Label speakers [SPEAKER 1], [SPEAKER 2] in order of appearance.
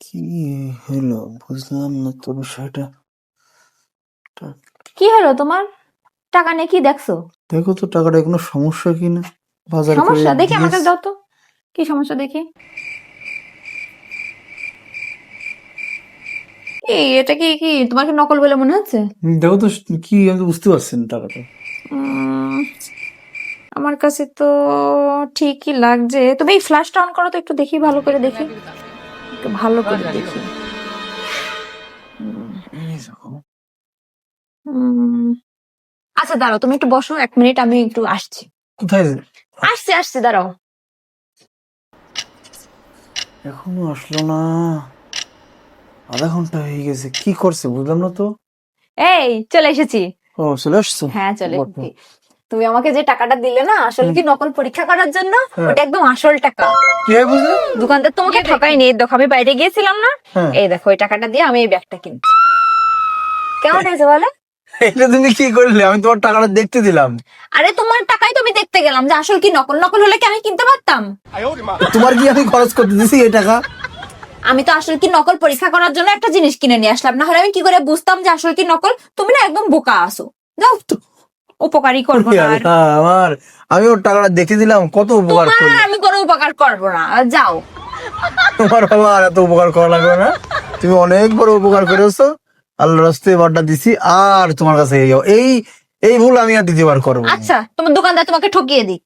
[SPEAKER 1] কি হলো বুঝলাম না তো বিষয়টা।
[SPEAKER 2] কি হলো তোমার? টাকা নিয়ে কি দেখছো?
[SPEAKER 1] দেখো তো টাকাটা কোনো সমস্যা কিনা, বাজার করে
[SPEAKER 2] সমস্যা দেখি আমার
[SPEAKER 1] দিয়েছি।
[SPEAKER 2] কাছে দাও তো। কি সমস্যা দেখি? এটা কি কি তোমার কি নকল বলে মনে হচ্ছে?
[SPEAKER 1] দেখো তো কি, আমি তো বুঝতে পারছি না টাকাটা।
[SPEAKER 2] উম, আমার কাছে তো ঠিকই লাগছে। তবে এই ফ্ল্যাশটা অন করো তো, একটু দেখি, ভালো করে দেখি, একটু ভালো করে দেখি।
[SPEAKER 1] এই দেখো।
[SPEAKER 2] উম, আচ্ছা দাঁড়াও, তুমি একটু বসো 1 মিনিট, আমি একটু আসছি।
[SPEAKER 1] কোথায়
[SPEAKER 2] আসছি আসছি, দাঁড়াও।
[SPEAKER 1] এখনো আসলো না? আধা ঘন্টা হয়ে গেছে, কি করছে বুঝলাম না তো।
[SPEAKER 2] এই চলে এসেছি।
[SPEAKER 1] ও চলে আসছো?
[SPEAKER 2] হ্যাঁ চলে
[SPEAKER 1] বাহ,
[SPEAKER 2] এসেছি। তুমি আমাকে যে টাকাটা দিলে না, আসলে কি নকল পরীক্ষা করার জন্য?
[SPEAKER 1] হ্যাঁ।
[SPEAKER 2] ওটা একদম আসল টাকা।
[SPEAKER 1] কিভাবে বুঝলে?
[SPEAKER 2] দোকানদার তোমাকে ঠকায়নি। এই দেখো, আমি বাইরে গিয়েছিলাম না,
[SPEAKER 1] হ্যাঁ।
[SPEAKER 2] এই দেখো ওই টাকাটা দিয়ে আমি এই ব্যাগটা কিনছি। কেমন হয়েছে বলো?
[SPEAKER 1] এটা তুমি কি করলে? আমি তোমার টাকাটা দেখতে দিলাম।
[SPEAKER 2] আরে তোমার টাকাই তো আমি দেখতে গেলাম, যে আসল কি নকল। নকল হলে কি আমি কিনতে পারতাম?
[SPEAKER 1] তোমার কি আমি খরচ করতে দিছি এই টাকা?
[SPEAKER 2] আমি তো আসল কি নকল পরীক্ষা করার জন্য একটা জিনিস কিনে নিয়ে আসলাম, না হলে আমি কি করে বুঝতাম যে আসল কি নকল? তুমি না একদম বোকা আসো। যাও তো, উপকারই করবো না আর।
[SPEAKER 1] আমার, আমি ওর টাকাটা দেখতে দিলাম, কত উপকার
[SPEAKER 2] তোমার
[SPEAKER 1] করলো।
[SPEAKER 2] আর আমি কোনো উপকার করবো না, যাও।
[SPEAKER 1] তোমার বাবা আর এত উপকার করা লাগবে না, তুমি অনেক বড় উপকার করেছো। আল্লাহর রাস্তায় বারটা দিছি, আর তোমার কাছে এই এই ভুল আমি আর দ্বিতীয়বার করবো না।
[SPEAKER 2] আচ্ছা, তোমার দোকানদার তোমাকে ঠকিয়ে দিক।